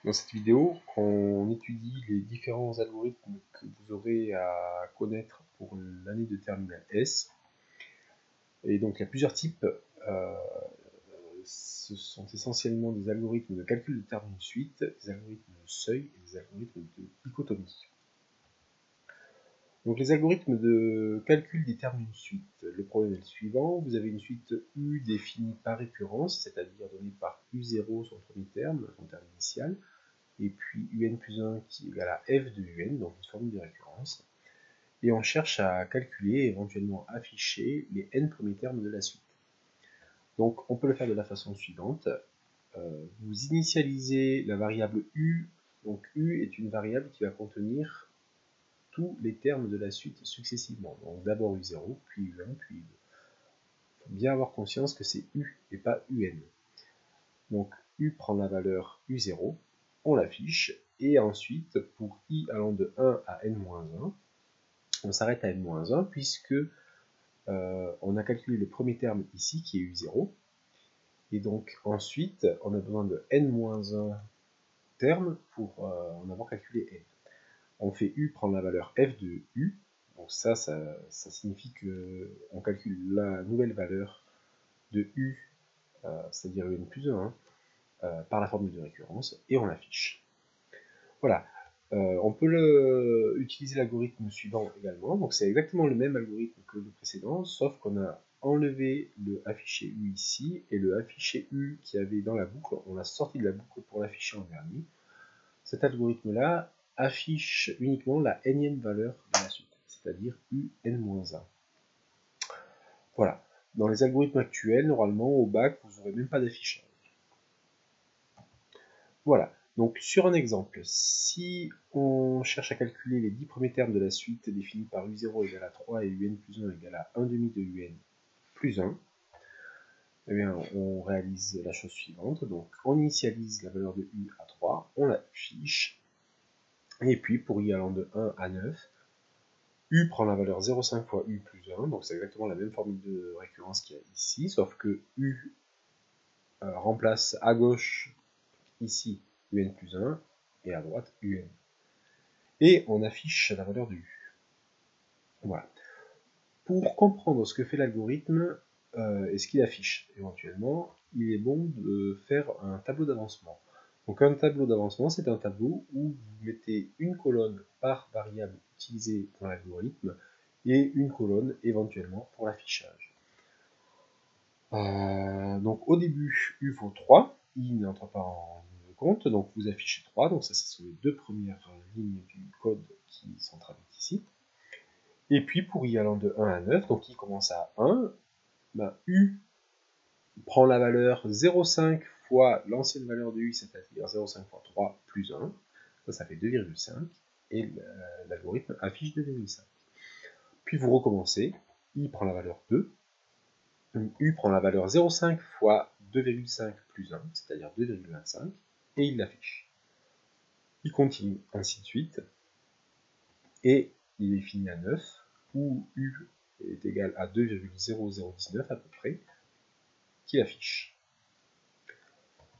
Dans cette vidéo, on étudie les différents algorithmes que vous aurez à connaître pour l'année de terminale S. Et donc il y a plusieurs types. Euh, Ce sont essentiellement des algorithmes de calcul de termes d'une suite, des algorithmes de seuil et des algorithmes de dichotomie. Donc les algorithmes de calcul des termes d'une suite. Le problème est le suivant. Vous avez une suite U définie par récurrence, c'est-à-dire donnée par U0 son premier terme, son terme initial, et puis un plus 1 qui est égal à f de un, donc une formule de récurrence. Et on cherche à calculer et éventuellement afficher les n premiers termes de la suite. Donc on peut le faire de la façon suivante. Vous initialisez la variable u. Donc u est une variable qui va contenir tous les termes de la suite successivement. Donc d'abord u0, puis u1, puis u2. Il faut bien avoir conscience que c'est u et pas un. Donc u prend la valeur u0, on l'affiche, et ensuite, pour i allant de 1 à n-1, on s'arrête à n-1 puisque on a calculé le premier terme ici qui est u0, et donc ensuite on a besoin de n-1 termes pour en avoir calculé n. On fait u prendre la valeur f de u, donc ça signifie qu'on calcule la nouvelle valeur de u, c'est-à-dire un plus 1, par la formule de récurrence, et on l'affiche. Voilà. On peut utiliser l'algorithme suivant également. Donc c'est exactement le même algorithme que le précédent, sauf qu'on a enlevé le affiché U ici, et le affiché U qui avait dans la boucle, on l'a sorti de la boucle pour l'afficher en dernier. Cet algorithme-là affiche uniquement la nème valeur de la suite, c'est-à-dire UN-1. Voilà. Dans les algorithmes actuels, normalement, au bac, vous n'aurez même pas d'affichage. Voilà. Donc sur un exemple, si on cherche à calculer les 10 premiers termes de la suite définis par U0 égale à 3 et UN plus 1 égale à 1 demi de UN plus 1, eh bien, on réalise la chose suivante. Donc on initialise la valeur de U à 3, on l'affiche, et puis pour I allant de 1 à 9, U prend la valeur 0,5 fois U plus 1, donc c'est exactement la même formule de récurrence qu'il y a ici, sauf que U remplace à gauche ici UN plus 1 et à droite UN. Et on affiche la valeur de U. Voilà. Pour comprendre ce que fait l'algorithme et ce qu'il affiche éventuellement, il est bon de faire un tableau d'avancement. Donc un tableau d'avancement, c'est un tableau où vous mettez une colonne par variable utilisée dans l'algorithme et une colonne éventuellement pour l'affichage. Donc au début, U vaut 3, I n'entre pas en ligne de compte, donc vous affichez 3, donc ça ce sont les deux premières lignes du code qui sont traduites ici. Et puis pour I allant de 1 à 9, donc I commence à 1, ben, U prend la valeur 0,5 fois l'ancienne valeur de U, c'est-à-dire 0,5 fois 3 plus 1, ça fait 2,5, et l'algorithme affiche 2,5. Puis vous recommencez, I prend la valeur 2, U prend la valeur 0,5 fois 2,5 plus 1, c'est-à-dire 2,25, et il l'affiche. Il continue, ainsi de suite, et il est fini à 9, où U est égal à 2,0019 à peu près, qu'il affiche.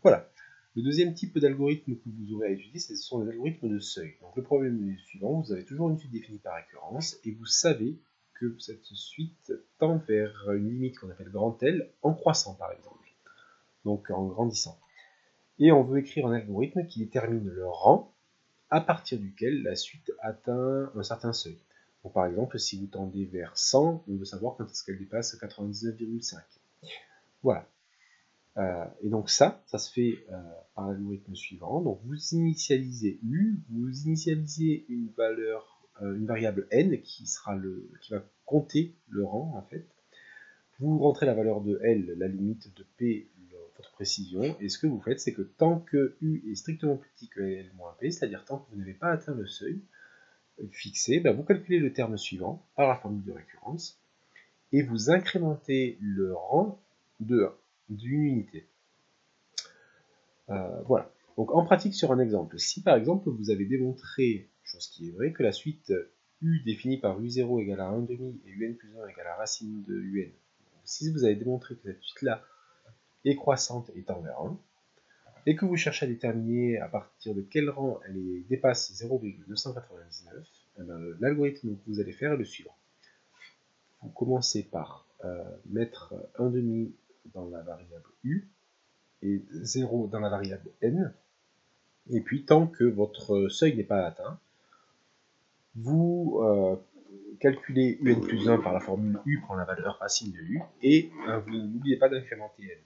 Voilà. Le deuxième type d'algorithme que vous aurez à étudier, ce sont les algorithmes de seuil. Donc le problème est le suivant, vous avez toujours une suite définie par récurrence, et vous savez que cette suite tend vers une limite qu'on appelle grand L, en croissant par exemple, donc en grandissant. Et on veut écrire un algorithme qui détermine le rang à partir duquel la suite atteint un certain seuil. Donc par exemple, si vous tendez vers 100, on veut savoir quand est-ce qu'elle dépasse 99,5. Voilà. Et donc ça se fait par l'algorithme suivant. Donc vous initialisez U, vous initialisez une valeur, une variable n qui va compter le rang en fait. Vous rentrez la valeur de L, la limite de P, votre précision, et ce que vous faites, c'est que tant que U est strictement plus petit que L moins P, c'est-à-dire tant que vous n'avez pas atteint le seuil fixé, ben vous calculez le terme suivant par la formule de récurrence, et vous incrémentez le rang de 1, d'une unité. Voilà. Donc en pratique sur un exemple, si par exemple vous avez démontré, chose qui est vraie, que la suite U définie par U0 égale à 1 demi et UN plus 1 égale à racine de UN, si vous avez démontré que cette suite-là est croissante et tend vers 1, et que vous cherchez à déterminer à partir de quel rang elle dépasse 0,999, l'algorithme que vous allez faire est le suivant. Vous commencez par mettre 1,5 dans la variable u et 0 dans la variable n, et puis tant que votre seuil n'est pas atteint, vous calculez un plus 1 par la formule u prend la valeur racine de u, et vous n'oubliez pas d'incrémenter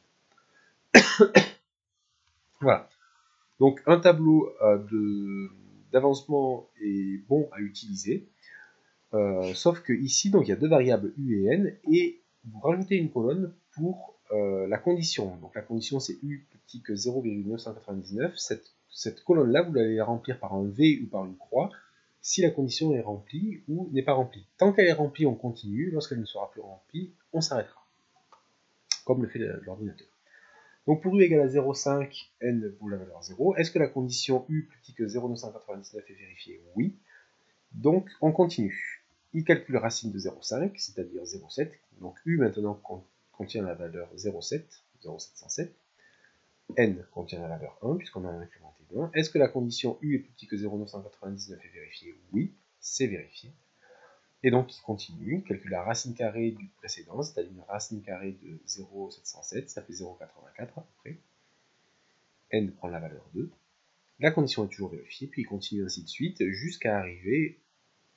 n. Voilà. Donc un tableau d'avancement est bon à utiliser, sauf que ici, donc, il y a deux variables u et n, et vous rajoutez une colonne pour la condition. Donc la condition c'est u plus petit que 0,999. Cette colonne-là, vous allez la remplir par un V ou par une croix, si la condition est remplie ou n'est pas remplie. Tant qu'elle est remplie, on continue. Lorsqu'elle ne sera plus remplie, on s'arrêtera, comme le fait l'ordinateur. Donc pour u égale à 0,5, n vaut la valeur 0. Est-ce que la condition u plus petit que 0,999 est vérifiée? Oui. Donc on continue. Il calcule racine de 0,5, c'est-à-dire 0,7. Donc u maintenant contient la valeur 0,7, 0,707. N contient la valeur 1, puisqu'on a incrémenté de 1. Est-ce que la condition u est plus petit que 0,999 est vérifiée? Oui, c'est vérifié. Et donc il continue, il calcule la racine carrée du précédent, c'est-à-dire une racine carrée de 0,707, ça fait 0,84 à peu près. N prend la valeur 2. La condition est toujours vérifiée, puis il continue ainsi de suite, jusqu'à arriver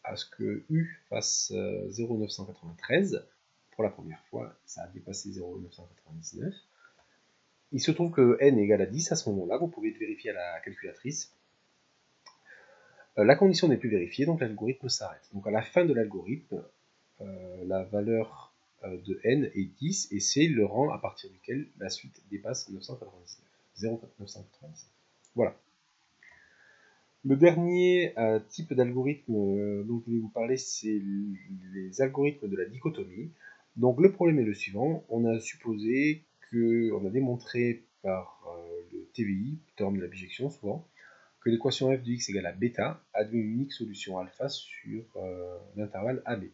à ce que u fasse 0,993. Pour la première fois, ça a dépassé 0,999. Il se trouve que n est égal à 10 à ce moment-là, vous pouvez le vérifier à la calculatrice. La condition n'est plus vérifiée, donc l'algorithme s'arrête. Donc à la fin de l'algorithme, la valeur de n est 10, et c'est le rang à partir duquel la suite dépasse 0,999. Voilà. Le dernier type d'algorithme dont je vais vous parler, c'est les algorithmes de la dichotomie. Donc le problème est le suivant, on a supposé on a démontré par le TVI, théorème de la bijection souvent, que l'équation f de x égale à bêta admet une unique solution alpha sur l'intervalle AB.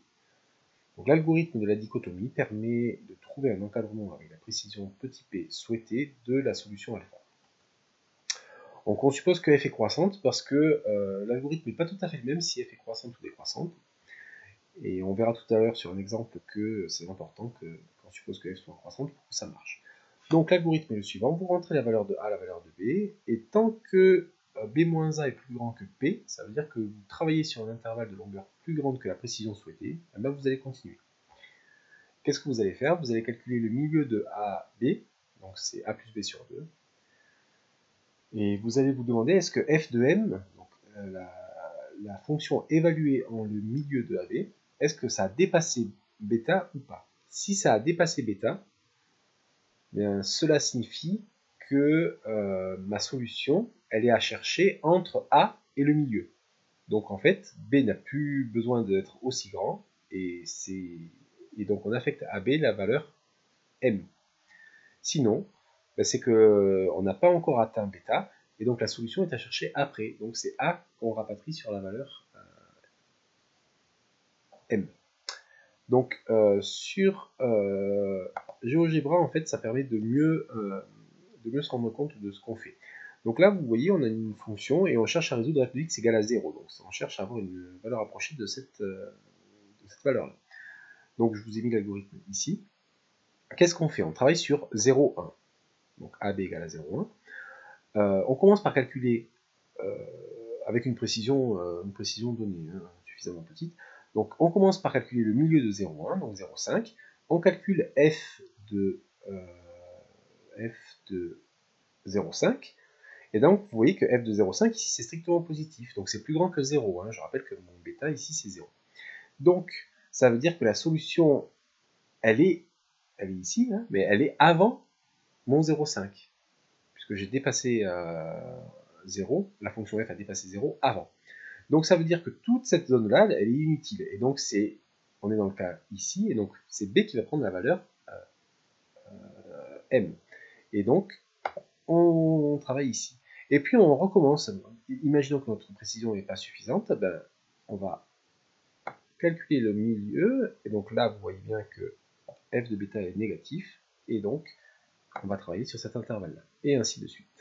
Donc l'algorithme de la dichotomie permet de trouver un encadrement avec la précision petit p souhaitée de la solution alpha. Donc on suppose que f est croissante parce que l'algorithme n'est pas tout à fait le même si f est croissante ou décroissante. Et on verra tout à l'heure sur un exemple que c'est important qu'on suppose que f soit croissante pour que ça marche. Donc l'algorithme est le suivant, vous rentrez la valeur de A, la valeur de B, et tant que B-A est plus grand que P, ça veut dire que vous travaillez sur un intervalle de longueur plus grande que la précision souhaitée, et bien vous allez continuer. Qu'est-ce que vous allez faire? Vous allez calculer le milieu de A, B, donc c'est A plus B sur 2, et vous allez vous demander est-ce que f de m, donc la fonction évaluée en le milieu de AB, est-ce que ça a dépassé bêta ou pas? Si ça a dépassé bêta, bien, cela signifie que ma solution, elle est à chercher entre A et le milieu. Donc en fait, B n'a plus besoin d'être aussi grand, et donc on affecte à B la valeur M. Sinon, ben, c'est qu'on n'a pas encore atteint bêta, et donc la solution est à chercher après. Donc c'est A qu'on rapatrie sur la valeur M. Donc sur GeoGebra, en fait, ça permet de mieux se rendre compte de ce qu'on fait. Donc là, vous voyez, on a une fonction et on cherche à résoudre f de x égale à 0. Donc on cherche à avoir une valeur approchée de cette valeur-là. Donc je vous ai mis l'algorithme ici. Qu'est-ce qu'on fait? On travaille sur 0, 1. Donc AB égale à 0, 1. On commence par calculer avec une précision donnée, hein, suffisamment petite. Donc on commence par calculer le milieu de 0,1, donc 0,5. On calcule f de 0,5. Et donc vous voyez que f de 0,5 ici c'est strictement positif. Donc c'est plus grand que 0. Hein. Je rappelle que mon bêta ici c'est 0. Donc ça veut dire que la solution, elle est ici, hein, mais elle est avant mon 0,5. Puisque j'ai dépassé 0, la fonction f a dépassé 0 avant. Donc ça veut dire que toute cette zone-là, elle est inutile. Et donc on est dans le cas ici, et donc c'est B qui va prendre la valeur M. Et donc on travaille ici. Et puis on recommence. Imaginons que notre précision n'est pas suffisante, ben, on va calculer le milieu, et donc là vous voyez bien que f de bêta est négatif, et donc on va travailler sur cet intervalle-là, et ainsi de suite.